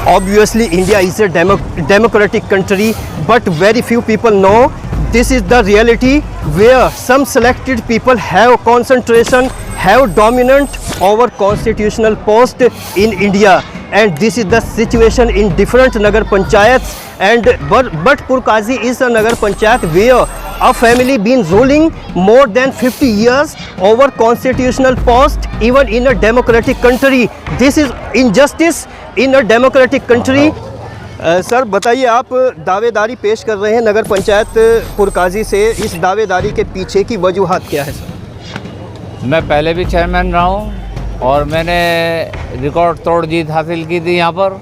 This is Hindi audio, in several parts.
Obviously, India is a democratic country, but very few people know this is the reality where some selected people have concentration, have dominant over constitutional post in India. And this is the situation in different Nagar Panchayats. And Bhatpur Kazi is a Nagar Panchayat where a family been ruling more than 50 years over constitutional post, even in a democratic country. This is injustice in a democratic country. Sir बताइए, आप दावेदारी पेश कर रहे हैं नगर पंचायत पुरकाजी से, इस दावेदारी के पीछे की वजूहात क्या है सर? मैं पहले भी चेयरमैन रहा हूँ और मैंने रिकॉर्ड तोड़ जीत हासिल की थी। यहाँ पर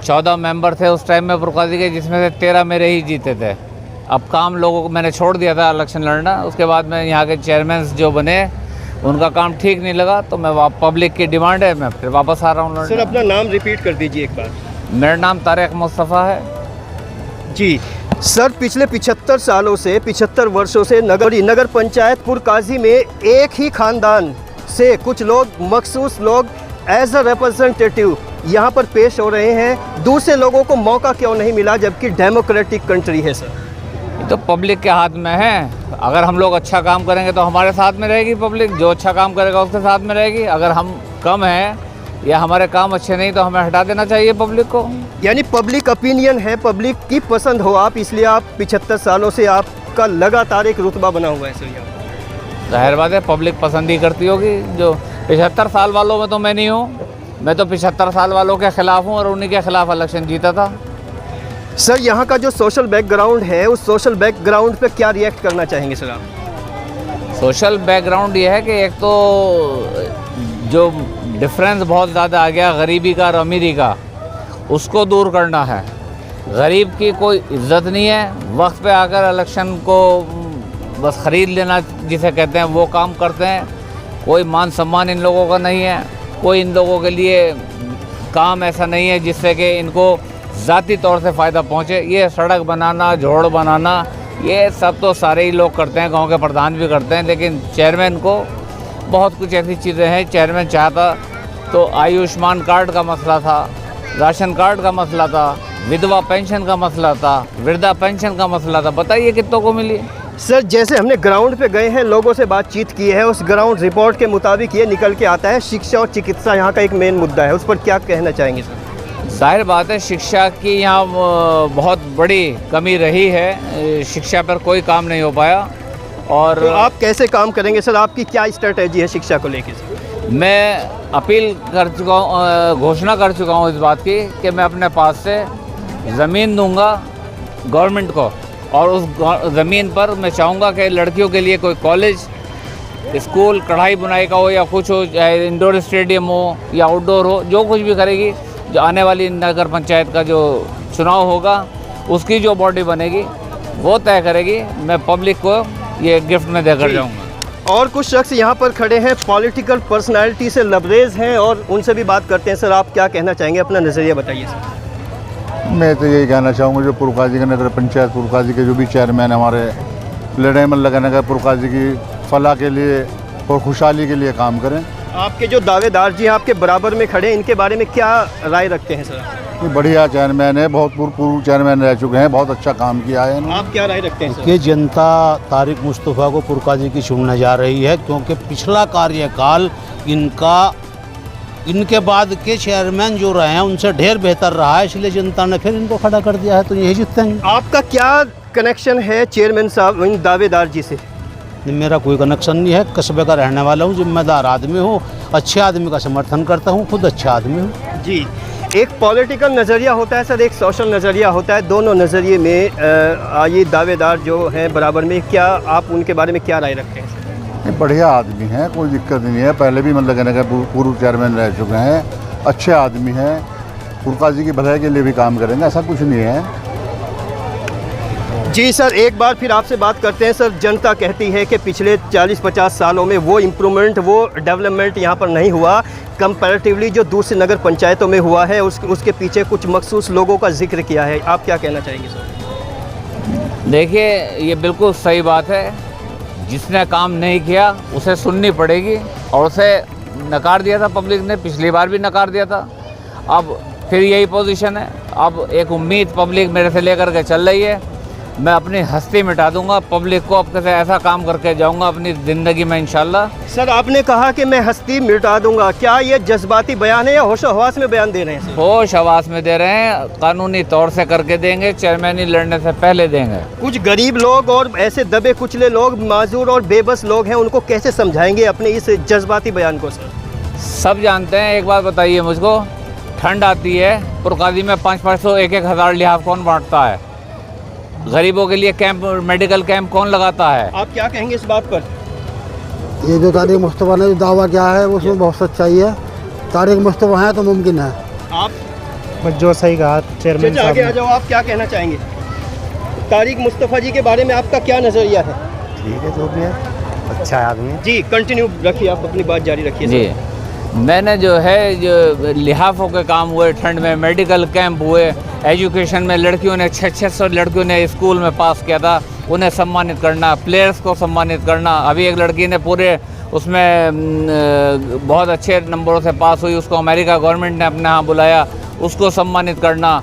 14 मेंबर थे उस टाइम में पुरकाजी के, जिसमें से 13 मेरे ही जीते थे। अब काम लोगों को मैंने छोड़ दिया था इलेक्शन लड़ना। उसके बाद में यहाँ के चेयरमैन जो बने उनका काम ठीक नहीं लगा, तो मैं पब्लिक की डिमांड है, मैं फिर वापस आ रहा हूँ। सर अपना नाम रिपीट कर दीजिए एक बार। मेरा नाम तारिक मुस्तफ़ा है जी। सर पिछले 75 सालों से 75 वर्षों से नगर पंचायत पुरकाजी में एक ही खानदान से कुछ लोग, मखसूस लोग एज अ रिप्रेजेंटेटिव यहाँ पर पेश हो रहे हैं। दूसरे लोगों को मौका क्यों नहीं मिला, जबकि डेमोक्रेटिक कंट्री है सर? ये तो पब्लिक के हाथ में है। अगर हम लोग अच्छा काम करेंगे तो हमारे साथ में रहेगी पब्लिक, जो अच्छा काम करेगा उसके साथ में रहेगी। अगर हम कम हैं या हमारे काम अच्छे नहीं तो हमें हटा देना चाहिए पब्लिक को। यानी पब्लिक ओपिनियन है, पब्लिक की पसंद हो आप, इसलिए आप 75 सालों से आपका लगातार एक रुतबा बना हुआ है सर यहाँ? जाहिर बात है, पब्लिक पसंद ही करती होगी। जो 75 साल वालों में तो मैं नहीं हूँ, मैं तो 75 साल वालों के ख़िलाफ़ हूँ और उन्हीं के ख़िलाफ़ इलेक्शन जीता था। सर यहाँ का जो सोशल बैकग्राउंड है, उस सोशल बैकग्राउंड पे क्या रिएक्ट करना चाहेंगे सर आप? सोशल बैकग्राउंड ये है कि एक तो जो डिफरेंस बहुत ज़्यादा आ गया गरीबी का और अमीरी का, उसको दूर करना है। गरीब की कोई इज्जत नहीं है, वक्त पे आकर इलेक्शन को बस ख़रीद लेना जिसे कहते हैं वो काम करते हैं। कोई मान सम्मान इन लोगों का नहीं है, कोई इन लोगों के लिए काम ऐसा नहीं है जिससे कि इनको ज़ाती तौर से फ़ायदा पहुँचे। ये सड़क बनाना, झोड़ बनाना, ये सब तो सारे ही लोग करते हैं, गांव के प्रधान भी करते हैं। लेकिन चेयरमैन को बहुत कुछ ऐसी चीज़ें हैं, चेयरमैन चाहता तो आयुष्मान कार्ड का मसला था, राशन कार्ड का मसला था, विधवा पेंशन का मसला था, वृद्धा पेंशन का मसला था। बताइए कितनों को मिली? सर जैसे हमने ग्राउंड पे गए हैं, लोगों से बातचीत की है, उस ग्राउंड रिपोर्ट के मुताबिक ये निकल के आता है शिक्षा और चिकित्सा यहाँ का एक मेन मुद्दा है। उस पर क्या कहना चाहेंगे सर? जाहिर बात है, शिक्षा की यहाँ बहुत बड़ी कमी रही है, शिक्षा पर कोई काम नहीं हो पाया। और तो आप कैसे काम करेंगे सर? आपकी क्या स्ट्रेटजी है शिक्षा को लेकर? मैं अपील कर चुका हूँ, घोषणा कर चुका हूँ इस बात की कि मैं अपने पास से ज़मीन दूंगा गवर्नमेंट को, और उस ज़मीन पर मैं चाहूँगा कि लड़कियों के लिए कोई कॉलेज, स्कूल, कढ़ाई बुनाई का हो या कुछ हो, चाहे इंडोर स्टेडियम हो या आउटडोर हो, जो कुछ भी करेगी, जो आने वाली नगर पंचायत का जो चुनाव होगा उसकी जो बॉडी बनेगी वो तय करेगी। मैं पब्लिक को ये गिफ्ट में देकर जाऊँगा। और कुछ शख्स यहाँ पर खड़े हैं, पॉलिटिकल पर्सनालिटी से लबरेज हैं, और उनसे भी बात करते हैं। सर आप क्या कहना चाहेंगे, अपना नज़रिया बताइए सर। मैं तो यही कहना चाहूँगा, जो पुरकाजी का नगर पंचायत पुरकाजी के जो भी चेयरमैन हमारे लड़ाई में लगाने का पुरकाजी की फलाह के लिए और खुशहाली के लिए काम करें। आपके जो दावेदार जी आपके बराबर में खड़े हैं, इनके बारे में क्या राय रखते हैं सर? ये बढ़िया चेयरमैन है, बहुत पूर्व चेयरमैन रह चुके हैं, बहुत अच्छा काम किया है इन्होंने। आप क्या राय रखते हैं सर? कि जनता तारिक मुस्तफ़ा को पुरकाजी की चुनने जा रही है, क्योंकि पिछला कार्यकाल इनके बाद के चेयरमैन जो रहे हैं उनसे ढेर बेहतर रहा है, इसलिए जनता ने फिर इनको खड़ा कर दिया है, तो यही जीतेंगे। आपका क्या कनेक्शन है चेयरमैन साहब इन दावेदार जी से? मेरा कोई कनेक्शन नहीं है, कस्बे का रहने वाला हूँ, जिम्मेदार आदमी हूँ, अच्छे आदमी का समर्थन करता हूँ, खुद अच्छा आदमी हूँ। जी, एक पॉलिटिकल नज़रिया होता है सर, एक सोशल नज़रिया होता है। दोनों नज़रिए में ये दावेदार जो हैं बराबर में, क्या आप उनके बारे में क्या राय रखते हैं? बढ़िया आदमी हैं, कोई दिक्कत नहीं है। पहले भी मतलब कहने का पूर्व चेयरमैन रह चुके हैं, अच्छे आदमी हैं, पुरकाजी की भलाई के लिए भी काम करेंगे, ऐसा कुछ नहीं है। जी सर, एक बार फिर आपसे बात करते हैं सर। जनता कहती है कि पिछले 40-50 सालों में वो इम्प्रूवमेंट, वो डेवलपमेंट यहाँ पर नहीं हुआ, कंपैरेटिवली जो दूसरी नगर पंचायतों में हुआ है उसके पीछे कुछ मखसूस लोगों का जिक्र किया है। आप क्या कहना चाहेंगे सर? देखिए, ये बिल्कुल सही बात है, जिसने काम नहीं किया उसे सुननी पड़ेगी, और उसे नकार दिया था पब्लिक ने, पिछली बार भी नकार दिया था। अब फिर यही पोजीशन है। अब एक उम्मीद पब्लिक मेरे से लेकर के चल रही है, मैं अपनी हस्ती मिटा दूंगा पब्लिक को, अब कैसे ऐसा काम करके जाऊंगा अपनी ज़िंदगी में इंशाल्लाह। सर आपने कहा कि मैं हस्ती मिटा दूंगा, क्या ये जज्बाती बयान है या होशो हवास में बयान दे रहे हैं? होश हवास में दे रहे हैं, कानूनी तौर से करके देंगे, चेयरमैनी लड़ने से पहले देंगे। कुछ गरीब लोग और ऐसे दबे कुचले लोग, माजूर और बेबस लोग हैं, उनको कैसे समझाएंगे अपने इस जज्बाती बयान को? सर सब जानते हैं। एक बात बताइए मुझको, ठंड आती है, पुरकाजी में 500 1-1 हज़ार लिहाज कौन बांटता है? गरीबों के लिए कैंप, मेडिकल कैंप कौन लगाता है? आप क्या कहेंगे इस बात पर? ये जो तारिक मुस्तफ़ा ने जो दावा किया है उसमें बहुत सच्चाई है। तारिक मुस्तफ़ा है तो मुमकिन है। आप जो सही कहा चेयरमैन चाचा आगे आ जाओ, आप क्या कहना चाहेंगे? तारिक मुस्तफ़ा जी के बारे में आपका क्या नज़रिया है? ठीक है, जो भी है अच्छा आदमी। जी कंटिन्यू रखिए, आप अपनी बात जारी रखिए। जी, मैंने जो है जो लिहाफों के काम हुए ठंड में, मेडिकल कैंप हुए, एजुकेशन में लड़कियों ने 600 लड़कियों ने स्कूल में पास किया था, उन्हें सम्मानित करना, प्लेयर्स को सम्मानित करना। अभी एक लड़की ने पूरे उसमें बहुत अच्छे नंबरों से पास हुई, उसको अमेरिका गवर्नमेंट ने अपने यहाँ बुलाया, उसको सम्मानित करना,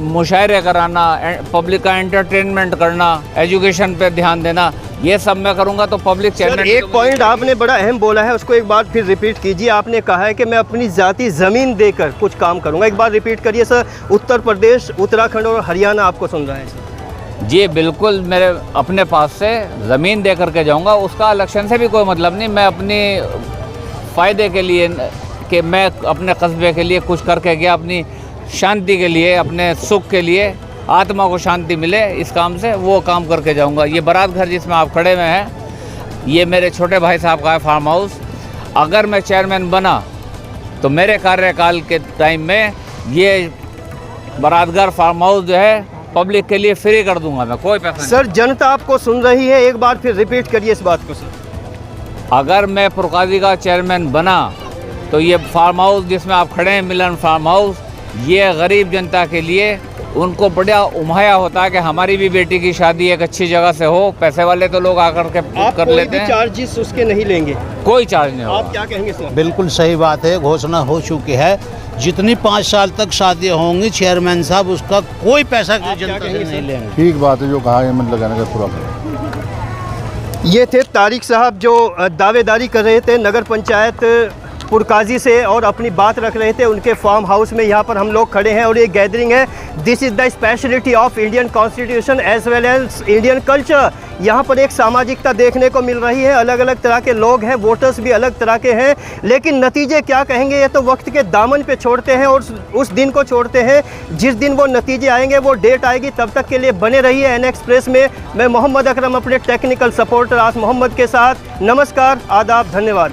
मुशायरे कराना, पब्लिक का एंटरटेनमेंट करना, एजुकेशन पे ध्यान देना, ये सब मैं करूँगा तो पब्लिक सर चेयरमैन। एक पॉइंट आपने बड़ा अहम बोला है, उसको एक बार फिर रिपीट कीजिए। आपने कहा है कि मैं अपनी ज़ाती ज़मीन देकर कुछ काम करूँगा, एक बार रिपीट करिए सर। उत्तर प्रदेश, उत्तराखंड और हरियाणा आपको सुन रहा है सर। जी बिल्कुल, मेरे अपने पास से ज़मीन दे करके जाऊंगा, उसका इलेक्शन से भी कोई मतलब नहीं। मैं अपने फ़ायदे के लिए कि मैं अपने कस्बे के लिए कुछ करके गया, अपनी शांति के लिए, अपने सुख के लिए, आत्मा को शांति मिले इस काम से, वो काम करके जाऊंगा। ये बारात घर जिसमें आप खड़े हुए हैं, ये मेरे छोटे भाई साहब का है फार्म हाउस। अगर मैं चेयरमैन बना तो मेरे कार्यकाल के टाइम में ये बारात घर फार्म हाउस जो है पब्लिक के लिए फ्री कर दूंगा मैं, कोई पैसा नहीं। सर जनता आपको सुन रही है, एक बार फिर रिपीट करिए इस बात को सर। अगर मैं पुरकाजी का चेयरमैन बना तो ये फार्म हाउस जिसमें आप खड़े हैं, मिलन फार्म हाउस, ये गरीब जनता के लिए उनको बड़ा उम्हाया होता है कि हमारी भी बेटी की शादी एक अच्छी जगह से हो। पैसे वाले तो लोग आकर के आप कर कोई लेते भी हैं, चार्जेस उसके नहीं लेंगे, कोई चार्ज नहीं होगा। आप क्या कहेंगे सर? बिल्कुल सही बात है, घोषणा हो चुकी है। जितनी 5 साल तक शादियाँ होंगी चेयरमैन साहब उसका कोई पैसा क्या जनता से कहेंगे नहीं सर? लेंगे। ठीक बात है, जो कहा है मन लगाने का पूरा करें। ये थे तारिक साहब जो दावेदारी कर रहे थे नगर पंचायत पुरकाजी से और अपनी बात रख रहे थे उनके फार्म हाउस में। यहाँ पर हम लोग खड़े हैं और ये गैदरिंग है। This is the speciality of Indian constitution as well as Indian culture. यहाँ पर एक सामाजिकता देखने को मिल रही है, अलग अलग तरह के लोग हैं, वोटर्स भी अलग तरह के हैं, लेकिन नतीजे क्या कहेंगे ये तो वक्त के दामन पे छोड़ते हैं और उस दिन को छोड़ते हैं जिस दिन वो नतीजे आएंगे, वो डेट आएगी। तब तक के लिए बने रहिए एन एक्सप्रेस में। मैं मोहम्मद अकरम अपने टेक्निकल सपोर्टर आस मोहम्मद के साथ। नमस्कार, आदाब, धन्यवाद।